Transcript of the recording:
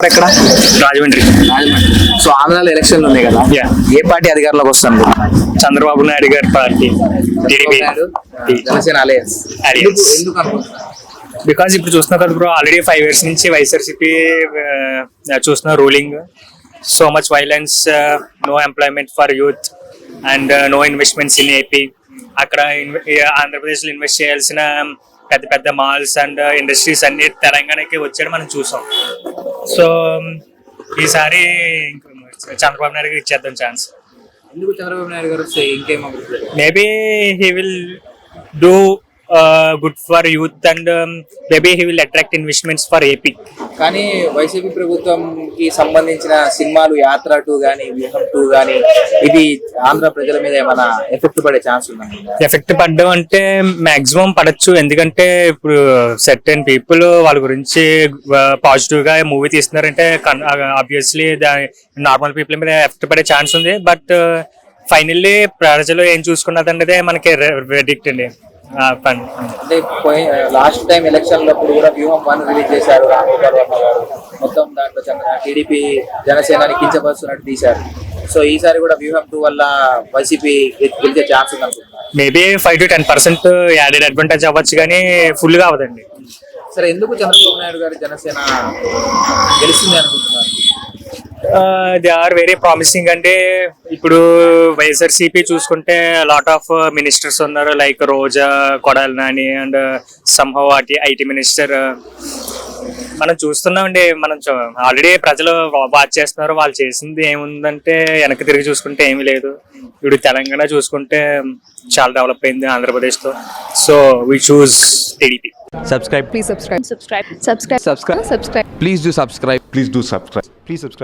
ఎక్కడ? రాజమండ్రి. సో ఆంధ్రాలో ఎలక్షన్లు ఉన్నాయి కదా, Yeah. ఏ పార్టీ అధికారంలోకి వస్తాను? చంద్రబాబు నాయుడు గారి party TDP. Janasena alliance. Alliance. ఎందుకు అనుకుంటున్నారు? బికాజ్ ఇప్పుడు చూస్తున్నాం కదా బ్రో, ఆల్రెడీ 5 years నుంచి వైఎస్ఆర్సీపీ చూస్తున్న ruling. So much violence, no employment for youth and no investments in AP. అక్కడ ఆంధ్రప్రదేశ్లో ఇన్వెస్ట్ చేయాల్సిన పెద్ద పెద్ద మాల్స్ అండ్ ఇండస్ట్రీస్ అన్ని తెలంగాణకి వచ్చాడు మనం చూసాం. సో ఈసారి చంద్రబాబు నాయుడు గారికి ఇచ్చేద్దాం ఛాన్స్. ఎందుకు చంద్రబాబు నాయుడు గారు వస్తే ఇంకేం అభివృద్ధి? Maybe he will do good for youth and maybe he will attract investments for AP. కానీ వైసీపీ ప్రభుత్వంకి సంబంధించిన సినిమాలు యాత్ర 2 కానీ వ్యూహం 2 కానీ ఇది ఆంధ్ర ప్రజల మీద ఏమైనా ఎఫెక్ట్ పడే ఛాన్స్ ఉందండి? ఎఫెక్ట్ పడ్డం అంటే మాక్సిమం పడచ్చు, ఎందుకంటే ఇప్పుడు సర్టెన్ పీపుల్ వాళ్ళ గురించి పాజిటివ్ గా మూవీ తీస్తున్నారంటే ఆబ్వియస్లీ నార్మల్ పీపుల్ మీద ఎఫెక్ట్ పడే ఛాన్స్ ఉంది. బట్ ఫైనల్లీ ప్రజలు ఏం చూసుకున్నదంటే మనకి వెర్డిక్ట్ అండి. అంటే లాస్ట్ టైం ఎలక్షన్ లప్పుడు కూడా వ్యూహం 1 రిలీజ్ చేశారు రామగోపాల్ వర్మ గారు. మొత్తం దాంట్లో టీడీపీ జనసేనని కించపరుస్తున్నట్టు తీశారు. సో ఈసారి కూడా వ్యూహం 2 వల్ల వైసీపీ గెలిచే ఛాన్స్ ఉంది అనుకుంటున్నారు. మేబీ 5 to 10% యాడెడ్ అడ్వాంటేజ్ అవ్వచ్చు, కానీ ఫుల్ గా అవ్వదండి. సరే, ఎందుకు చంద్రబాబు నాయుడు గారి జనసేన గెలుస్తుంది అనుకుంటున్నారు? They are very promising. అంటే ఇప్పుడు వైఎస్ఆర్సీపీ చూసుకుంటే లాట్ ఆఫ్ మినిస్టర్స్ ఉన్నారు, like Roja, Kodali Nani and somehow IT minister. మనం చూస్తున్నామండి, మనం ఆల్రెడీ ప్రజలు వాచ్ చేస్తున్నారు. వాళ్ళు చేసింది ఏముందంటే వెనక్కి తిరిగి చూసుకుంటే ఏమీ లేదు. ఇప్పుడు తెలంగాణ చూసుకుంటే చాలా డెవలప్ అయింది ఆంధ్రప్రదేశ్ తో. So we choose TDP. Subscribe. Please subscribe. Subscribe. Subscribe. Subscribe. Subscribe. Please do subscribe. Please do subscribe. Please subscribe.